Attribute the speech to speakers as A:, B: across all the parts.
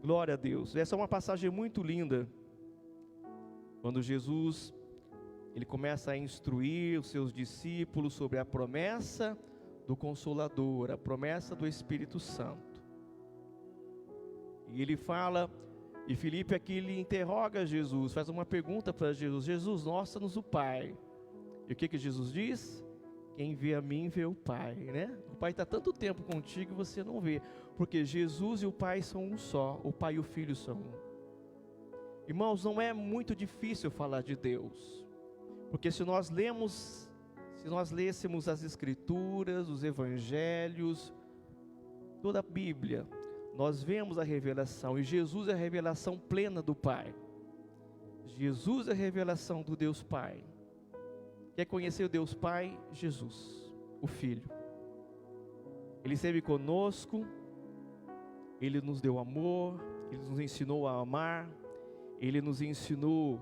A: Glória a Deus. Essa é uma passagem muito linda, quando Jesus, ele começa a instruir os seus discípulos sobre a promessa do Consolador, a promessa do Espírito Santo. E ele fala, e Filipe aqui ele interroga Jesus, faz uma pergunta para Jesus: Jesus, mostra-nos o Pai. E o que Jesus diz? Quem vê a mim vê o Pai, né? O Pai está tanto tempo contigo e você não vê, porque Jesus e o Pai são um só, o Pai e o Filho são um. Irmãos, não é muito difícil falar de Deus, porque se nós lêssemos as Escrituras, os Evangelhos, toda a Bíblia, nós vemos a revelação, e Jesus é a revelação plena do Pai. Jesus é a revelação do Deus Pai. Quer conhecer o Deus Pai? Jesus, o Filho. Ele esteve conosco, Ele nos deu amor, Ele nos ensinou a amar, Ele nos ensinou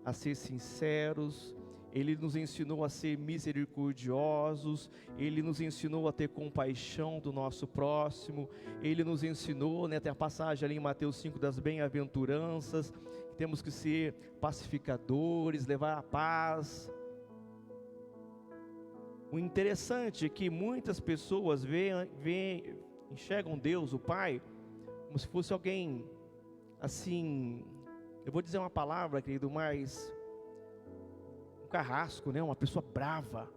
A: a ser sinceros, Ele nos ensinou a ser misericordiosos, Ele nos ensinou a ter compaixão do nosso próximo, Ele nos ensinou, né, tem a passagem ali em Mateus 5 das bem-aventuranças, que temos que ser pacificadores, levar a paz. O interessante é que muitas pessoas enxergam Deus, o Pai, como se fosse alguém, assim, eu vou dizer uma palavra, querido, mas um carrasco, né? Uma pessoa brava.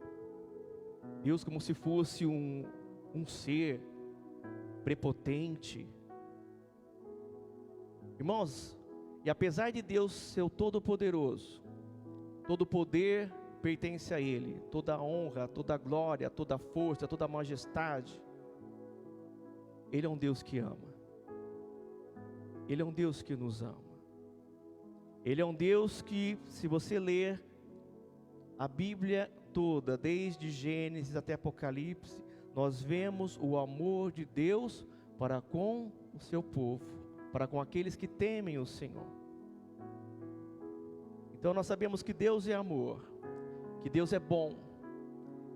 A: Deus como se fosse um ser prepotente. Irmãos, e apesar de Deus ser o Todo-Poderoso, todo poder pertence a Ele, toda a honra, toda a glória, toda a força, toda a majestade, Ele é um Deus que ama, Ele é um Deus que nos ama, Ele é um Deus que, se você ler a Bíblia toda, desde Gênesis até Apocalipse, nós vemos o amor de Deus para com o seu povo, para com aqueles que temem o Senhor. Então nós sabemos que Deus é amor, que Deus é bom,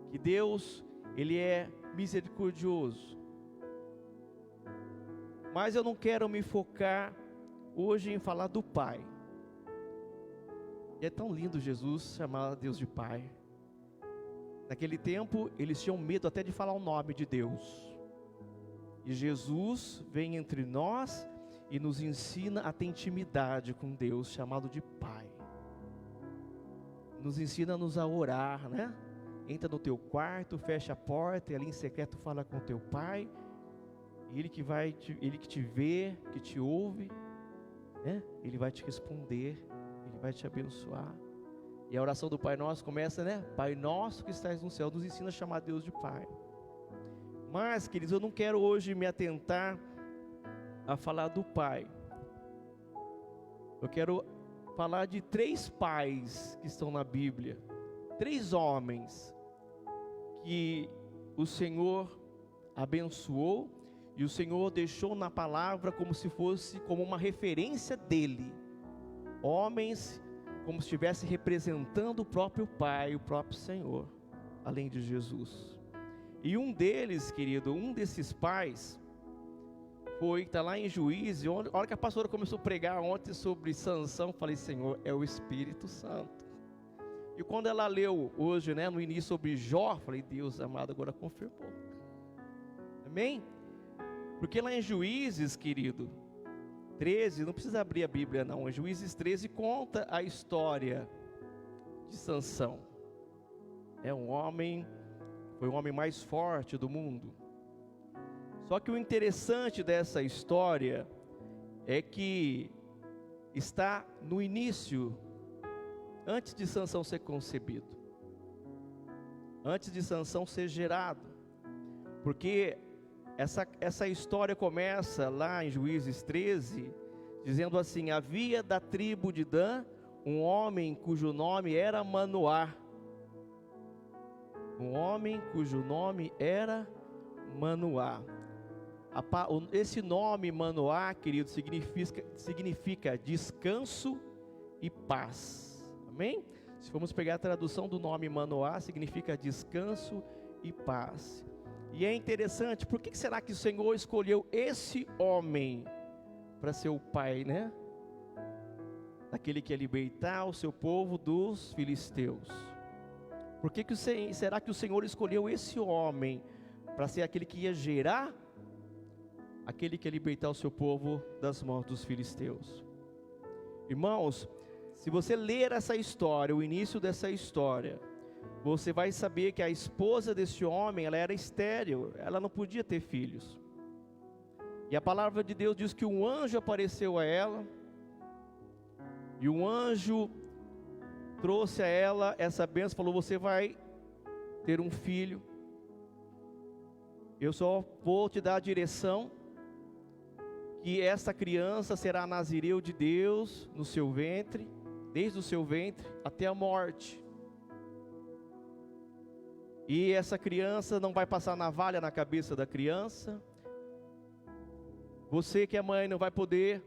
A: que Deus, Ele é misericordioso. Mas eu não quero me focar hoje em falar do Pai. E é tão lindo Jesus chamar Deus de Pai. Naquele tempo eles tinham medo até de falar o nome de Deus. E Jesus vem entre nós e nos ensina a ter intimidade com Deus, chamado de Pai. Nos ensina-nos a orar, né? Entra no teu quarto, fecha a porta e ali em secreto fala com teu Pai. E Ele que te vê, que te ouve, né? Ele vai te responder, Ele vai te abençoar. E a oração do Pai Nosso começa, né? Pai Nosso que estás no céu, nos ensina a chamar Deus de Pai. Mas, queridos, eu não quero hoje me atentar a falar do Pai. Eu quero falar de 3 pais que estão na Bíblia, 3 homens que o Senhor abençoou e o Senhor deixou na palavra como se fosse como uma referência dele. Homens como se estivesse representando o próprio Pai, o próprio Senhor, além de Jesus. E um deles, querido, um desses pais está lá em Juízes. A hora que a pastora começou a pregar ontem sobre Sansão, eu falei: Senhor, é o Espírito Santo. E quando ela leu hoje, né, no início sobre Jó, falei: Deus amado, agora confirmou. Amém? Porque lá em Juízes, querido, 13, não precisa abrir a Bíblia não, em Juízes 13 conta a história de Sansão. Foi o homem mais forte do mundo. Só que o interessante dessa história é que está no início, antes de Sansão ser concebido, antes de Sansão ser gerado, porque essa história começa lá em Juízes 13, dizendo assim: havia da tribo de Dan um homem cujo nome era Manoá. Um homem cujo nome era Manoá. Esse nome Manoá, querido, significa descanso e paz. Amém? Se formos pegar a tradução do nome Manoá, significa descanso e paz. E é interessante, por que será que o Senhor escolheu esse homem para ser o pai, né? Daquele que ia libertar o seu povo dos filisteus. Por que será que o Senhor escolheu esse homem para ser aquele que ia gerar, aquele que ia libertar o seu povo das mãos dos filisteus? Irmãos, se você ler essa história, o início dessa história, você vai saber que a esposa desse homem, ela era estéril, ela não podia ter filhos. E a palavra de Deus diz que um anjo apareceu a ela, e um anjo trouxe a ela essa bênção, falou: você vai ter um filho, eu só vou te dar a direção, que essa criança será nazireu de Deus no seu ventre, desde o seu ventre até a morte. E essa criança não vai passar navalha na cabeça da criança. Você que é mãe não vai poder,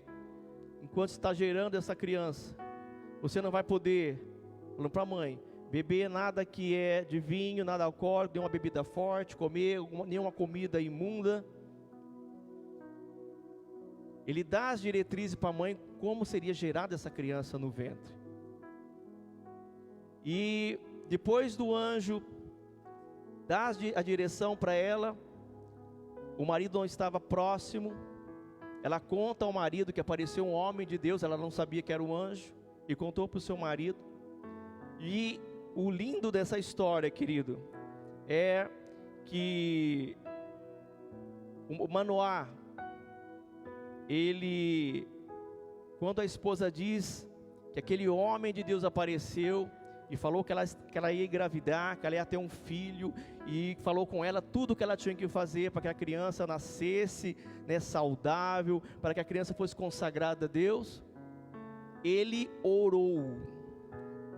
A: enquanto está gerando essa criança, você não vai poder, falando para a mãe, beber nada que é de vinho, nada alcoólico, nenhuma bebida forte, comer nenhuma comida imunda. Ele dá as diretrizes para a mãe como seria gerada essa criança no ventre. E depois do anjo dar a direção para ela, o marido não estava próximo. Ela conta ao marido que apareceu um homem de Deus, ela não sabia que era um anjo, e contou para o seu marido. E o lindo dessa história, querido, é que o Manoá, quando a esposa diz que aquele homem de Deus apareceu e falou que ela ia engravidar, que ela ia ter um filho, e falou com ela tudo o que ela tinha que fazer para que a criança nascesse, né, saudável, para que a criança fosse consagrada a Deus, ele orou.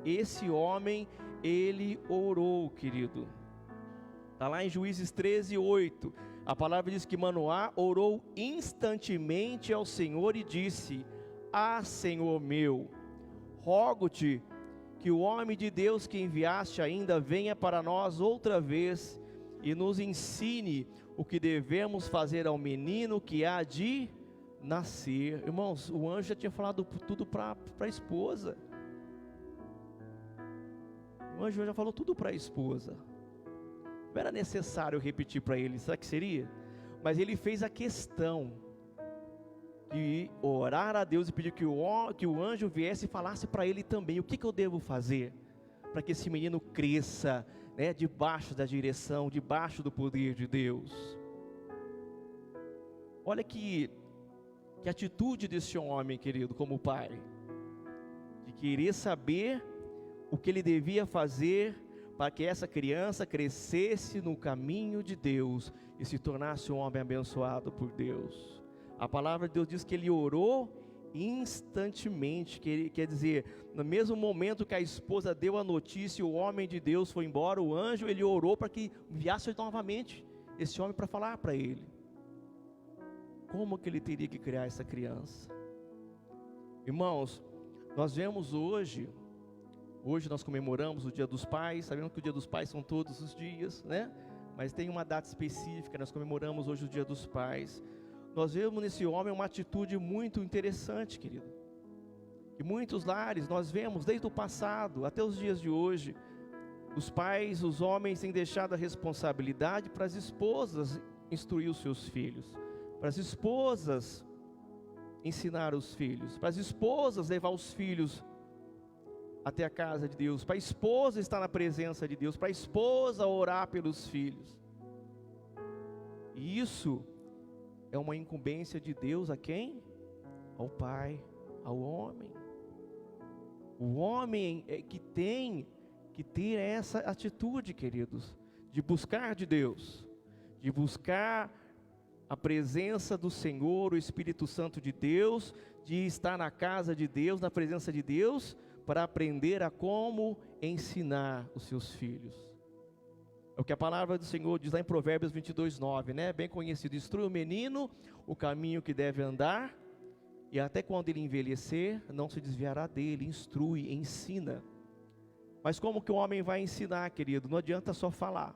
A: Esse homem, ele orou, querido. Está lá em Juízes 13:8. A palavra diz que Manoá orou instantemente ao Senhor e disse: Ah, Senhor meu, rogo-te que o homem de Deus que enviaste ainda venha para nós outra vez e nos ensine o que devemos fazer ao menino que há de nascer. Irmãos, o anjo já tinha falado tudo para a esposa. O anjo já falou tudo para a esposa. Não era necessário repetir para ele, será que seria? Mas ele fez a questão de orar a Deus e pedir que o anjo viesse e falasse para ele também: o que eu devo fazer para que esse menino cresça, né, debaixo da direção, debaixo do poder de Deus. Olha que atitude desse homem, querido, como pai, de querer saber o que ele devia fazer para que essa criança crescesse no caminho de Deus e se tornasse um homem abençoado por Deus. A palavra de Deus diz que ele orou instantemente, quer dizer, no mesmo momento que a esposa deu a notícia, o homem de Deus foi embora, o anjo, ele orou para que enviasse novamente esse homem para falar para ele como que ele teria que criar essa criança. Irmãos, nós vemos hoje nós comemoramos o Dia dos Pais, sabemos que o Dia dos Pais são todos os dias, né? Mas tem uma data específica, nós comemoramos hoje o Dia dos Pais. Nós vemos nesse homem uma atitude muito interessante, querido. E muitos lares nós vemos desde o passado até os dias de hoje, os pais, os homens têm deixado a responsabilidade para as esposas instruir os seus filhos, para as esposas ensinar os filhos, para as esposas levar os filhos até a casa de Deus, para a esposa estar na presença de Deus, para a esposa orar pelos filhos. E isso é uma incumbência de Deus a quem? Ao pai, ao homem. O homem é que tem que ter essa atitude, queridos, de buscar de Deus, de buscar a presença do Senhor, o Espírito Santo de Deus, de estar na casa de Deus, na presença de Deus, para aprender a como ensinar os seus filhos. É o que a palavra do Senhor diz lá em Provérbios 22:9, né? Bem conhecido: instrui o menino o caminho que deve andar, e até quando ele envelhecer, não se desviará dele. Instrui, ensina. Mas como que o homem vai ensinar, querido? Não adianta só falar,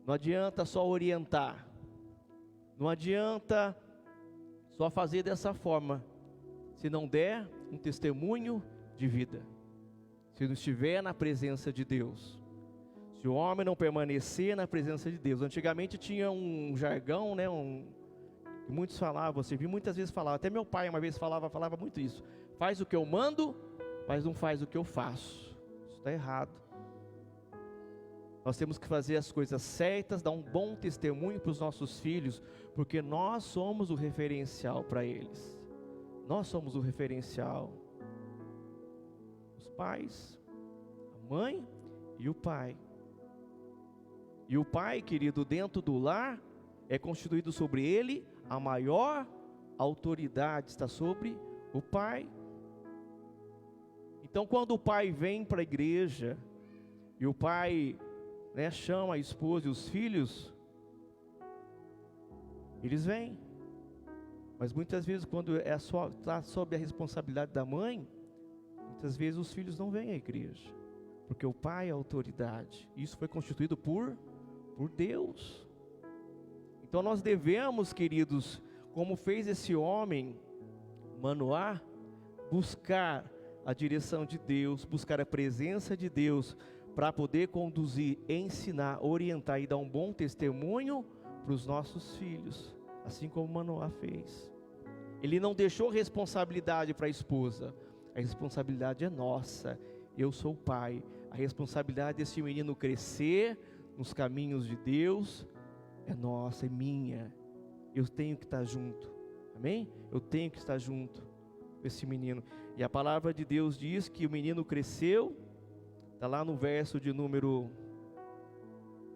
A: não adianta só orientar, não adianta Só fazer dessa forma, se não der um testemunho de vida, se não estiver na presença de Deus, se o homem não permanecer na presença de Deus. Antigamente tinha um jargão, né, que muitos falavam, você viu muitas vezes falar, até meu pai uma vez falava muito isso: faz o que eu mando, mas não faz o que eu faço. Isso está errado. Nós temos que fazer as coisas certas, dar um bom testemunho para os nossos filhos, porque nós somos o referencial para eles. Nós somos o referencial. Os pais, a mãe e o pai. E o pai, querido, dentro do lar, é constituído sobre ele a maior autoridade, está sobre o pai. Então, quando o pai vem para a igreja, e o pai, né, chama a esposa e os filhos, eles vêm. Mas muitas vezes, quando está sob a responsabilidade da mãe, muitas vezes os filhos não vêm à igreja, porque o pai é a autoridade. Isso foi constituído por Deus. Então nós devemos, queridos, como fez esse homem, Manoá, buscar a direção de Deus, buscar a presença de Deus, para poder conduzir, ensinar, orientar e dar um bom testemunho para os nossos filhos, assim como Manoá fez. Ele não deixou responsabilidade para a esposa, a responsabilidade é nossa. Eu sou o pai, a responsabilidade desse menino crescer nos caminhos de Deus é nossa, é minha. Eu tenho que estar junto, amém? Eu tenho que estar junto com esse menino. E a palavra de Deus diz que o menino cresceu. Está lá no verso de número...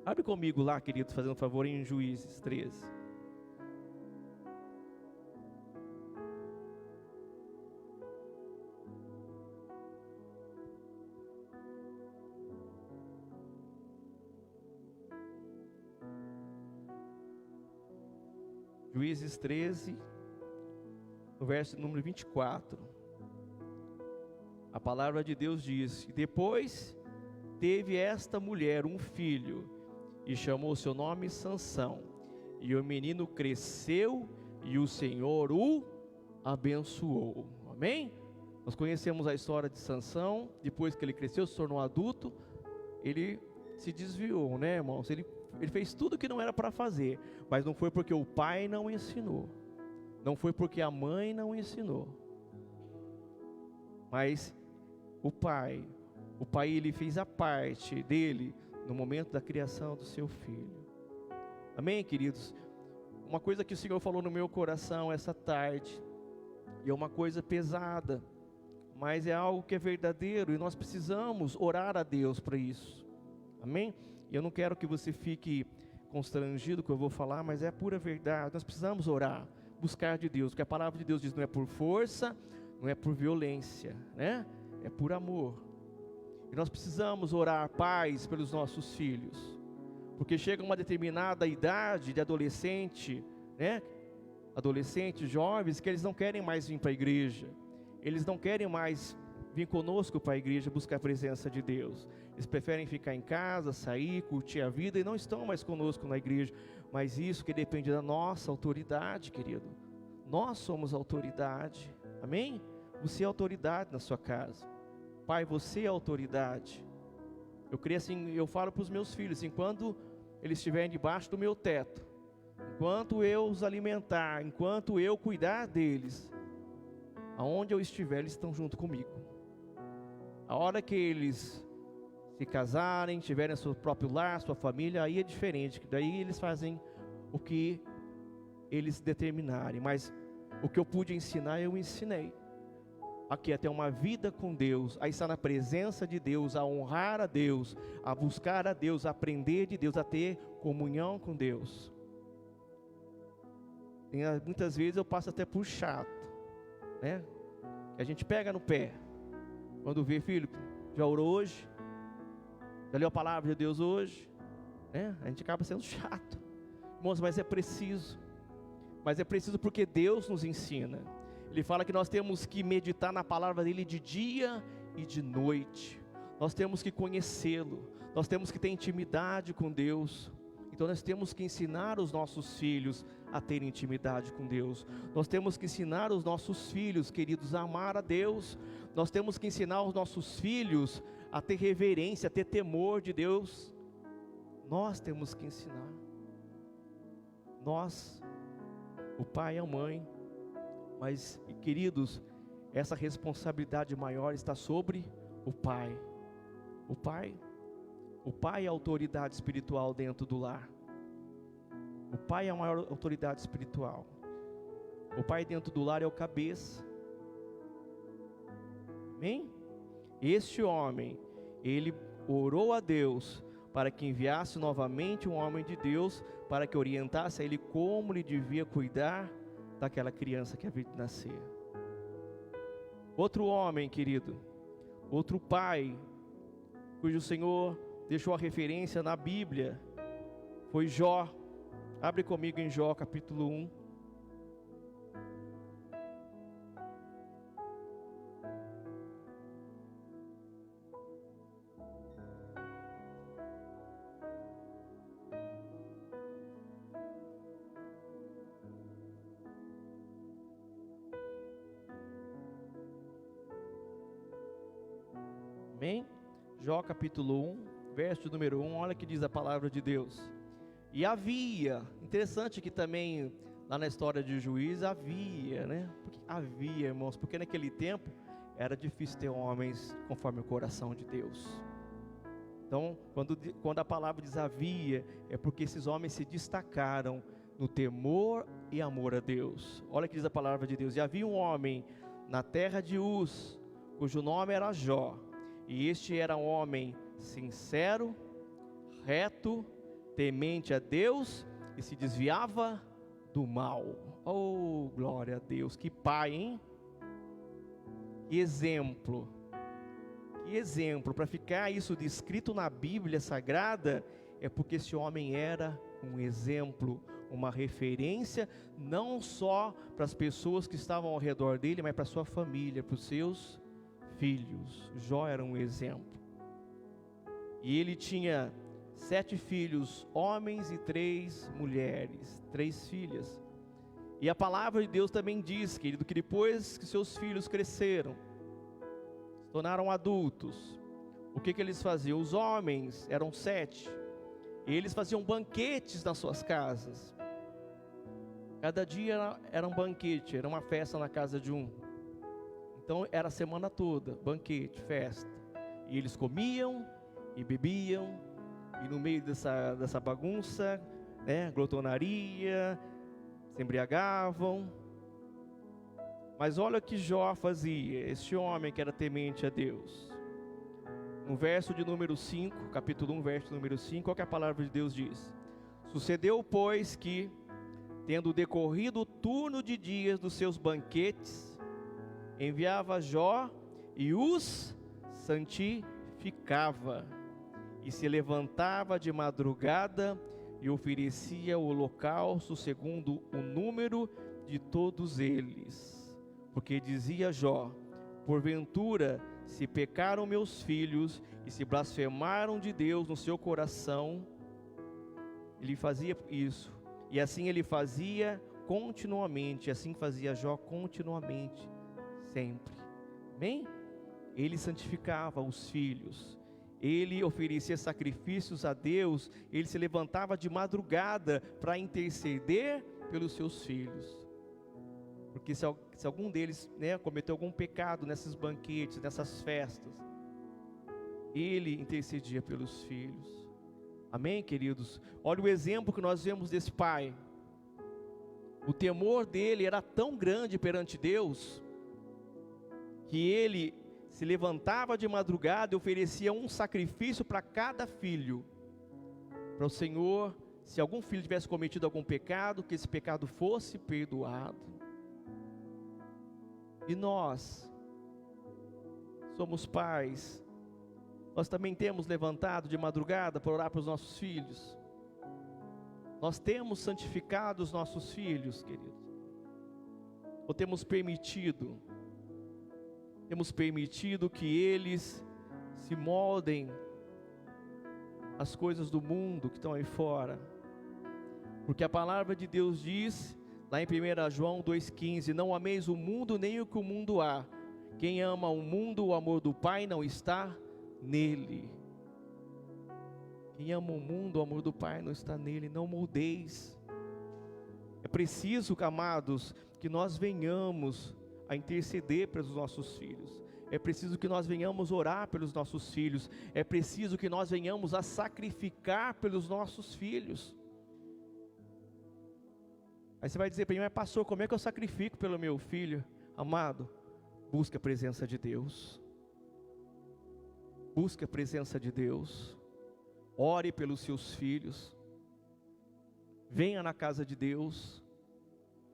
A: Abre comigo lá, querido, fazendo um favor, em Juízes 13. Juízes 13, no verso número 24. A palavra de Deus diz: depois teve esta mulher um filho, e chamou seu nome Sansão. E o menino cresceu, e o Senhor o abençoou. Amém? Nós conhecemos a história de Sansão. Depois que ele cresceu, se tornou adulto, ele se desviou, né, irmãos? Ele fez tudo que não era para fazer, mas não foi porque o pai não ensinou, não foi porque a mãe não ensinou, mas o pai ele fez a parte dele no momento da criação do seu filho. Amém, queridos? Uma coisa que o Senhor falou no meu coração essa tarde, e é uma coisa pesada, mas é algo que é verdadeiro, e nós precisamos orar a Deus para isso. Amém? E eu não quero que você fique constrangido com o que eu vou falar, mas é a pura verdade. Nós precisamos orar, buscar de Deus, porque a palavra de Deus diz: não é por força, não é por violência, né? É por amor. E nós precisamos orar, pais, pelos nossos filhos, porque chega uma determinada idade de adolescente, né? Adolescentes, jovens, que eles não querem mais vir para a igreja, eles não querem mais vir conosco para a igreja buscar a presença de Deus. Eles preferem ficar em casa, sair, curtir a vida, e não estão mais conosco na igreja. Mas isso que depende da nossa autoridade, querido. Nós somos autoridade, amém? Você é autoridade na sua casa. Pai, você é autoridade. Eu creio assim, eu falo para os meus filhos, enquanto eles estiverem debaixo do meu teto, enquanto eu os alimentar, enquanto eu cuidar deles, aonde eu estiver, eles estão junto comigo. A hora que eles se casarem, tiverem seu próprio lar, sua família, aí é diferente, daí eles fazem o que eles determinarem, mas o que eu pude ensinar, eu ensinei. Aqui é ter uma vida com Deus, a estar na presença de Deus, a honrar a Deus, a buscar a Deus, a aprender de Deus, a ter comunhão com Deus. Muitas vezes eu passo até por chato, né? A gente pega no pé, quando vê: filho, já orou hoje? Já leu a palavra de Deus hoje? Né? A gente acaba sendo chato, irmãos, mas é preciso porque Deus nos ensina. Ele fala que nós temos que meditar na palavra dele de dia e de noite. Nós temos que conhecê-lo, nós temos que ter intimidade com Deus. Então nós temos que ensinar os nossos filhos a ter intimidade com Deus. Nós temos que ensinar os nossos filhos, queridos, a amar a Deus. Nós temos que ensinar os nossos filhos a ter reverência, a ter temor de Deus. Nós temos que ensinar. Nós, o pai e a mãe. Mas, queridos, essa responsabilidade maior está sobre o pai. O pai é a autoridade espiritual dentro do lar. O pai é a maior autoridade espiritual. O pai dentro do lar é o cabeça. Amém? Este homem, ele orou a Deus para que enviasse novamente um homem de Deus, para que orientasse a ele como ele devia cuidar daquela criança que havia de nascer. Outro homem, querido, outro pai, cujo Senhor deixou a referência na Bíblia, foi Jó. Abre comigo em Jó capítulo 1. Amém? Jó capítulo 1, verso número 1, olha que diz a palavra de Deus. E havia, interessante que também lá na história de Juízes havia, né? Havia, irmãos, porque naquele tempo era difícil ter homens conforme o coração de Deus. Então, quando a palavra diz havia, é porque esses homens se destacaram no temor e amor a Deus. Olha que diz a palavra de Deus. E havia um homem na terra de Uz, cujo nome era Jó. E este era um homem sincero, reto, temente a Deus e se desviava do mal. Oh, glória a Deus, que pai, hein? Que exemplo. Que exemplo, para ficar isso descrito na Bíblia Sagrada, é porque esse homem era um exemplo, uma referência, não só para as pessoas que estavam ao redor dele, mas para a sua família, para os seus filhos. Jó era um exemplo. E ele tinha 7 filhos, homens, e 3 mulheres, 3 filhas. E a palavra de Deus também diz, querido, que depois que seus filhos cresceram, se tornaram adultos, o que eles faziam? Os homens eram 7, e eles faziam banquetes nas suas casas. Cada dia era um banquete, era uma festa na casa de um. Então era a semana toda, banquete, festa. E eles comiam e bebiam, e no meio dessa bagunça, né, glotonaria, se embriagavam. Mas olha o que Jó fazia, este homem que era temente a Deus. No verso de número 5, capítulo 1, verso número 5, olha o que a palavra de Deus diz. Sucedeu, pois, que, tendo decorrido o turno de dias dos seus banquetes, enviava Jó e os santificava, e se levantava de madrugada e oferecia o holocausto segundo o número de todos eles. Porque dizia Jó: porventura, se pecaram meus filhos e se blasfemaram de Deus no seu coração. Ele fazia isso, e assim ele fazia continuamente, assim fazia Jó continuamente, sempre. Amém? Ele santificava os filhos, ele oferecia sacrifícios a Deus, ele se levantava de madrugada para interceder pelos seus filhos. Porque se algum deles, né, cometeu algum pecado nesses banquetes, nessas festas, ele intercedia pelos filhos. Amém, queridos? Olha o exemplo que nós vemos desse pai. O temor dele era tão grande perante Deus, que ele se levantava de madrugada e oferecia um sacrifício para cada filho, para o Senhor, se algum filho tivesse cometido algum pecado, que esse pecado fosse perdoado. E nós somos pais, nós também temos levantado de madrugada para orar para os nossos filhos. Nós temos santificado os nossos filhos, queridos, ou temos permitido que eles se moldem às coisas do mundo que estão aí fora, Porque a palavra de Deus diz, lá em 1 João 2,15, não ameis o mundo nem o que o mundo há. Quem ama o mundo, o amor do Pai não está nele. Quem ama o mundo, o amor do Pai não está nele. Não moldeis. É preciso, amados, que nós venhamos a interceder pelos nossos filhos. É preciso que nós venhamos orar pelos nossos filhos. É preciso que nós venhamos a sacrificar pelos nossos filhos. Aí você vai dizer para mim, mas pastor, como é que eu sacrifico pelo meu filho? Amado, busque a presença de Deus. Busque a presença de Deus. Ore pelos seus filhos. Venha na casa de Deus.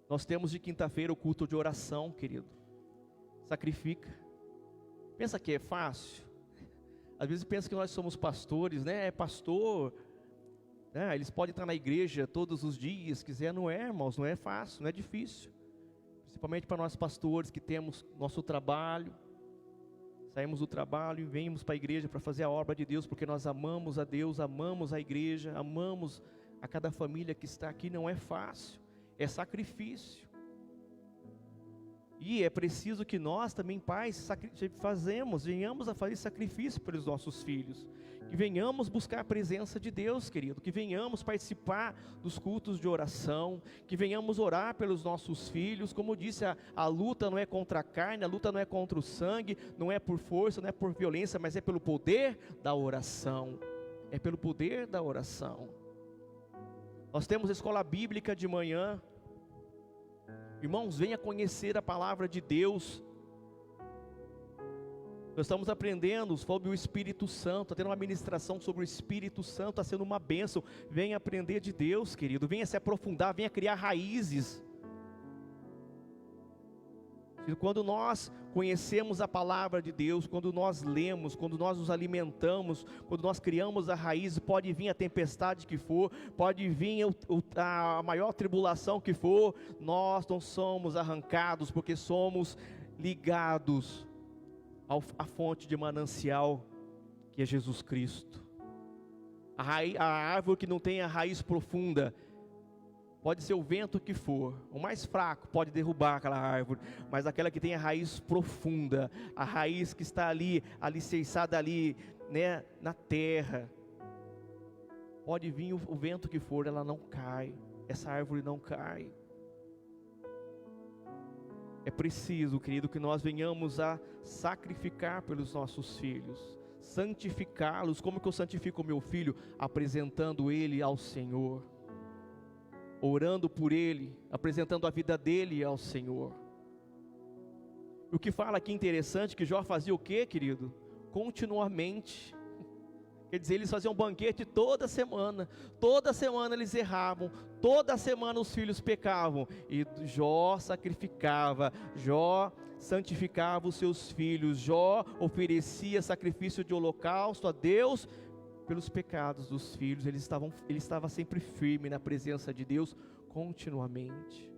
A: Nós temos de quinta-feira o culto de oração, querido. Sacrifica. Pensa que é fácil? Às vezes pensa que nós somos pastores, né? É pastor, né? Eles podem estar na igreja todos os dias, quiser. Não é, irmãos, não é fácil, não é difícil. Principalmente para nós pastores que temos nosso trabalho. Saímos do trabalho e venhamos para a igreja para fazer a obra de Deus, porque nós amamos a Deus, amamos a igreja, amamos a cada família que está aqui. Não é fácil, é sacrifício. E é preciso que nós também, pais, venhamos a fazer sacrifício pelos nossos filhos. Que venhamos buscar a presença de Deus, querido. Que venhamos participar dos cultos de oração. Que venhamos orar pelos nossos filhos. Como eu disse, a luta não é contra a carne, a luta não é contra o sangue, não é por força, não é por violência, mas é pelo poder da oração. É pelo poder da oração. Nós temos a escola bíblica de manhã. Irmãos, venha conhecer a palavra de Deus. Nós estamos aprendendo sobre o Espírito Santo, está tendo uma ministração sobre o Espírito Santo, está sendo uma bênção. Venha aprender de Deus, querido, venha se aprofundar, venha criar raízes. E quando nós conhecemos a palavra de Deus, quando nós lemos, quando nós nos alimentamos, quando nós criamos a raiz, pode vir a tempestade que for, pode vir a maior tribulação que for, nós não somos arrancados, porque somos ligados à fonte de manancial, que é Jesus Cristo. A árvore que não tem a raiz profunda, pode ser o vento que for, o mais fraco pode derrubar aquela árvore, mas aquela que tem a raiz profunda, a raiz que está ali, alicerçada ali, né, na terra, pode vir o vento que for, ela não cai, essa árvore não cai. É preciso, querido, que nós venhamos a sacrificar pelos nossos filhos, santificá-los. Como que eu santifico o meu filho? Apresentando ele ao Senhor, orando por ele, apresentando a vida dele ao Senhor. O que fala aqui interessante, que Jó fazia o quê, querido? Continuamente. Quer dizer, eles faziam um banquete toda semana eles erravam, toda semana os filhos pecavam, e Jó sacrificava, Jó santificava os seus filhos, Jó oferecia sacrifício de holocausto a Deus, pelos pecados dos filhos. Ele estava sempre firme na presença de Deus, continuamente.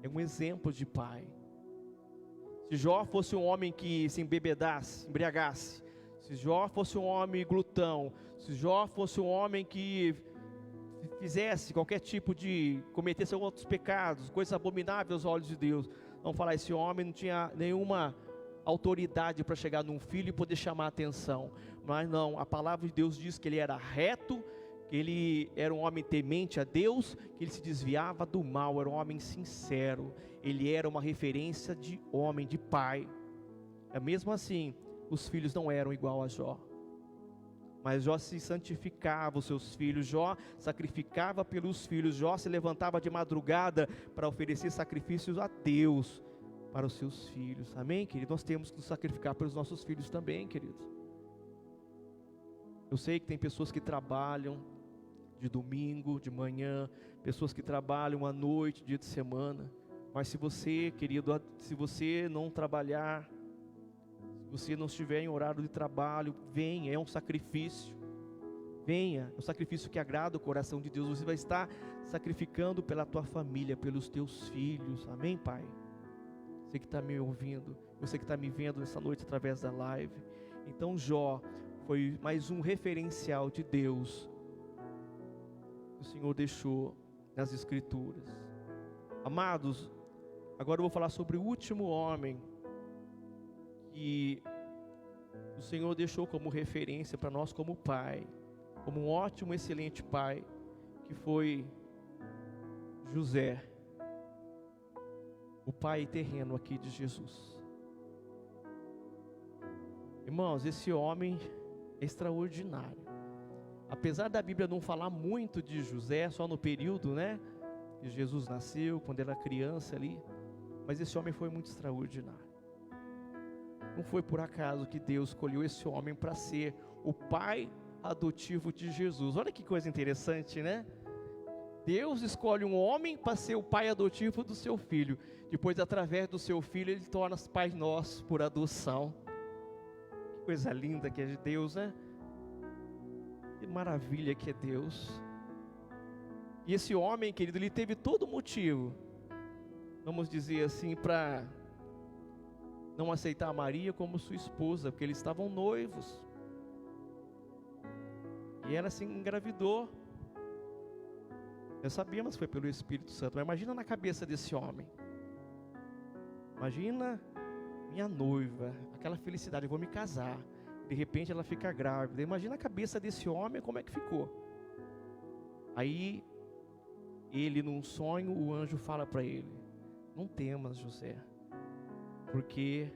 A: É um exemplo de pai. Se Jó fosse um homem que se embriagasse, se Jó fosse um homem glutão, se Jó fosse um homem que fizesse qualquer tipo de, cometesse outros pecados, coisas abomináveis aos olhos de Deus, vamos falar, esse homem não tinha nenhuma autoridade para chegar num filho e poder chamar a atenção. Mas não, a palavra de Deus diz que ele era reto, que ele era um homem temente a Deus, que ele se desviava do mal, era um homem sincero, ele era uma referência de homem, de pai. Mesmo assim, os filhos não eram igual a Jó, mas Jó se santificava os seus filhos, Jó sacrificava pelos filhos, Jó se levantava de madrugada para oferecer sacrifícios a Deus, para os seus filhos. Amém, querido? Nós temos que nos sacrificar pelos nossos filhos também, queridos. Eu sei que tem pessoas que trabalham de domingo, de manhã, pessoas que trabalham à noite, dia de semana, mas se você, querido, se você não trabalhar, se você não estiver em horário de trabalho, venha, é um sacrifício, venha, é um sacrifício que agrada o coração de Deus. Você vai estar sacrificando pela tua família, pelos teus filhos. Amém, Pai? Você que está me ouvindo, você que está me vendo nessa noite através da live. Então Jó foi mais um referencial de Deus. Senhor deixou nas Escrituras. Amados, agora eu vou falar sobre o último homem que o Senhor deixou como referência para nós como pai, como um ótimo, excelente pai, que foi José, o pai terreno aqui de Jesus. Irmãos, esse homem é extraordinário. Apesar da Bíblia não falar muito de José, só no período, né, que Jesus nasceu, quando era criança ali, mas esse homem foi muito extraordinário. Não foi por acaso que Deus escolheu esse homem para ser o pai adotivo de Jesus. Olha que coisa interessante, né? Deus escolhe um homem para ser o pai adotivo do seu filho. Depois, através do seu filho, ele torna-se pai nosso por adoção. Que coisa linda que é de Deus, né? Que maravilha que é Deus. E esse homem, querido, ele teve todo motivo, vamos dizer assim, para não aceitar Maria como sua esposa, porque eles estavam noivos. E ela se engravidou. Nós sabíamos que foi pelo Espírito Santo, mas imagina na cabeça desse homem. Imagina minha noiva, aquela felicidade, eu vou me casar. De repente ela fica grávida. Imagina a cabeça desse homem, como é que ficou. Aí, ele num sonho, o anjo fala para ele: não temas, José, porque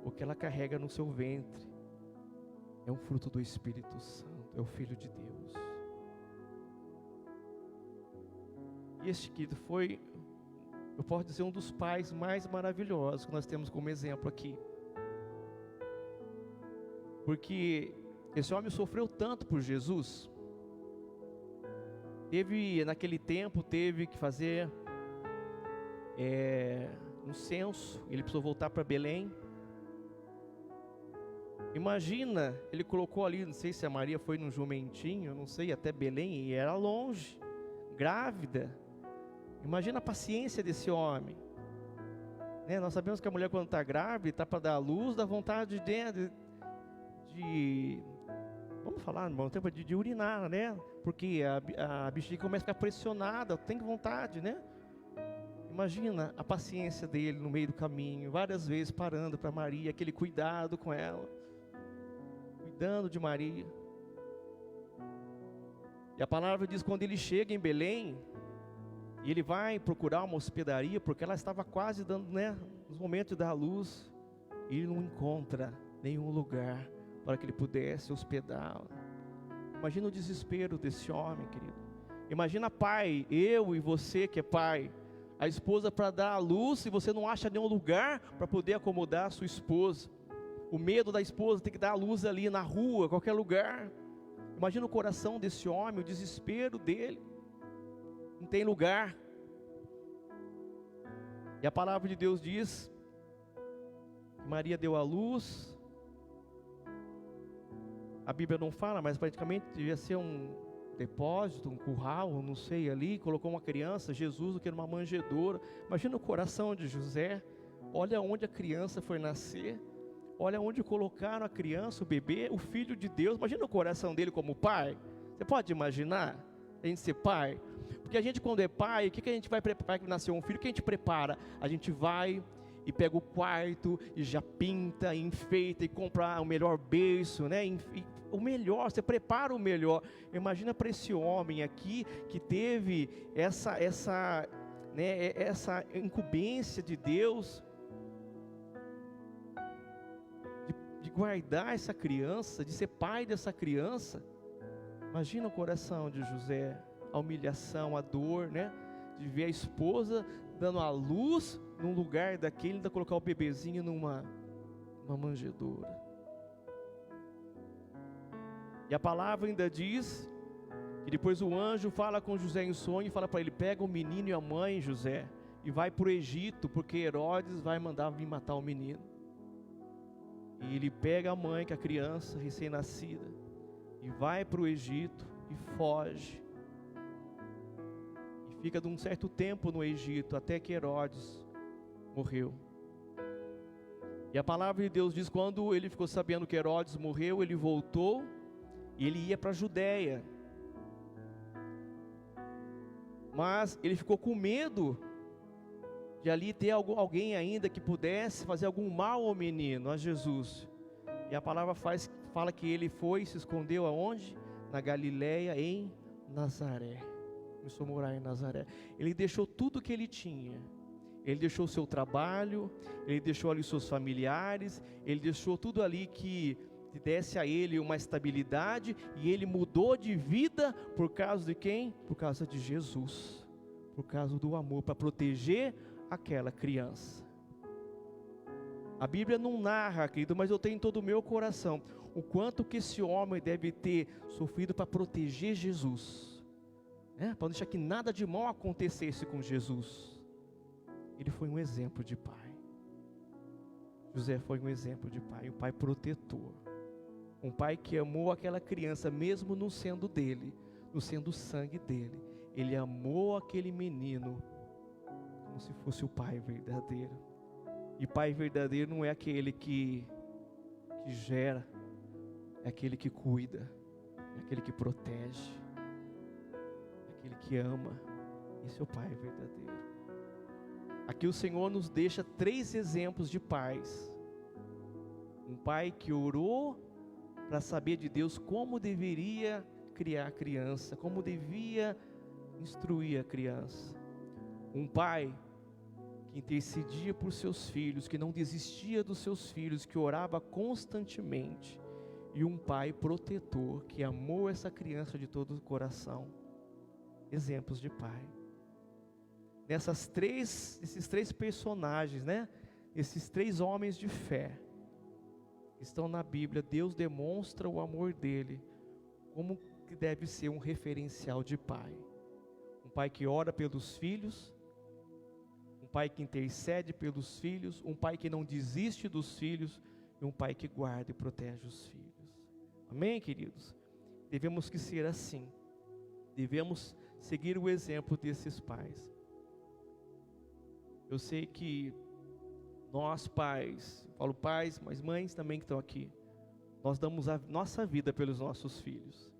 A: o que ela carrega no seu ventre é um fruto do Espírito Santo, é o Filho de Deus. E este querido foi, eu posso dizer, um dos pais mais maravilhosos que nós temos como exemplo aqui. Porque esse homem sofreu tanto por Jesus. Naquele tempo, teve que fazer um censo. Ele precisou voltar para Belém. Imagina, ele colocou ali, não sei se a Maria foi num jumentinho, não sei, até Belém, e era longe, grávida. Imagina a paciência desse homem. Nós sabemos que a mulher, quando está grávida, está para dar à luz, dá vontade vamos falar, irmão, tempo de urinar, né? Porque a bexiga começa a ficar pressionada, tem vontade, né? Imagina a paciência dele no meio do caminho, várias vezes parando para Maria, aquele cuidado com ela, cuidando de Maria. E a palavra diz, quando ele chega em Belém, e ele vai procurar uma hospedaria, porque ela estava quase dando, né, nos momentos de dar a luz, e ele não encontra nenhum lugar para que ele pudesse hospedá-la. Imagina o desespero desse homem, querido. Imagina pai, eu e você que é pai, a esposa para dar a luz, e você não acha nenhum lugar para poder acomodar a sua esposa. O medo da esposa ter que dar a luz ali na rua, qualquer lugar. Imagina o coração desse homem, o desespero dele. Não tem lugar. E a palavra de Deus diz que Maria deu à luz. A Bíblia não fala, mas praticamente devia ser um depósito, um curral, não sei, ali, colocou uma criança, Jesus, que era uma manjedoura. Imagina o coração de José. Olha onde a criança foi nascer. Olha onde colocaram a criança, o bebê, o Filho de Deus. Imagina o coração dele como pai. Você pode imaginar a gente ser pai? Porque a gente, quando é pai, o que a gente vai preparar que nasceu um filho? O que a gente prepara? A gente vai e pega o quarto e já pinta, e enfeita e compra o melhor berço, né? O melhor, você prepara o melhor. Imagina para esse homem aqui que teve essa incumbência de Deus de guardar essa criança, de ser pai dessa criança. Imagina o coração de José, a humilhação, a dor, né? De ver a esposa dando a luz num lugar daquele, ainda colocar o bebezinho numa manjedoura. E a palavra ainda diz que depois o anjo fala com José em sonho e fala para ele: pega o menino e a mãe, José, e vai para o Egito, porque Herodes vai mandar vir matar o menino. E ele pega a mãe, que é a criança recém-nascida, e vai para o Egito e foge. E fica de um certo tempo no Egito, até que Herodes morreu. E a palavra de Deus diz, quando ele ficou sabendo que Herodes morreu, ele voltou e ele ia para a Judéia. Mas ele ficou com medo de ali ter alguém ainda que pudesse fazer algum mal ao menino, a Jesus. E a palavra fala que ele foi e se escondeu aonde? Na Galileia, em Nazaré. Começou a morar em Nazaré. Ele deixou tudo que ele tinha. Ele deixou o seu trabalho, ele deixou ali seus familiares, ele deixou tudo ali que desse a ele uma estabilidade, e ele mudou de vida por causa de quem? Por causa de Jesus, por causa do amor, para proteger aquela criança. A Bíblia não narra, querido, mas eu tenho em todo o meu coração o quanto que esse homem deve ter sofrido para proteger Jesus, para não deixar que nada de mal acontecesse com Jesus. Ele foi um exemplo de pai. José foi um exemplo de pai, um pai protetor, um pai que amou aquela criança mesmo não sendo dele, não sendo o sangue dele. Ele amou aquele menino como se fosse o pai verdadeiro. E pai verdadeiro não é aquele que gera, é aquele que cuida, é aquele que protege, é aquele que ama. Esse é o pai verdadeiro. Aqui o Senhor nos deixa 3 exemplos de pais. Um pai que orou para saber de Deus como deveria criar a criança, como devia instruir a criança. Um pai que intercedia por seus filhos, que não desistia dos seus filhos, que orava constantemente. E um pai protetor, que amou essa criança de todo o coração. Exemplos de pai. Esses 3 personagens, esses 3 homens de fé, que estão na Bíblia, Deus demonstra o amor dele, como que deve ser um referencial de pai. Um pai que ora pelos filhos, um pai que intercede pelos filhos, um pai que não desiste dos filhos, e um pai que guarda e protege os filhos. Amém, queridos? Devemos que ser assim, devemos seguir o exemplo desses pais. Eu sei que nós pais, falo pais, mas mães também que estão aqui, nós damos a nossa vida pelos nossos filhos.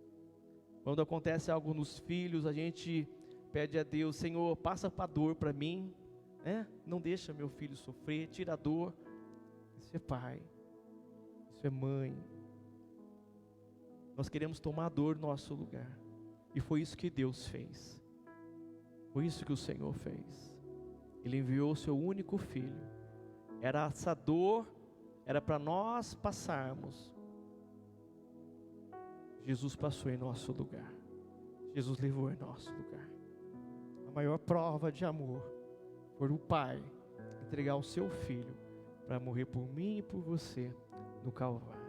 A: Quando acontece algo nos filhos, a gente pede a Deus: Senhor, passa a dor para mim, não deixa meu filho sofrer, tira a dor. Isso é pai, isso é mãe. Nós queremos tomar a dor no nosso lugar, e foi isso que Deus fez, foi isso que o Senhor fez. Ele enviou o seu único filho. Era essa dor, era para nós passarmos. Jesus passou em nosso lugar. Jesus levou em nosso lugar. A maior prova de amor foi o Pai entregar o seu filho para morrer por mim e por você no Calvário.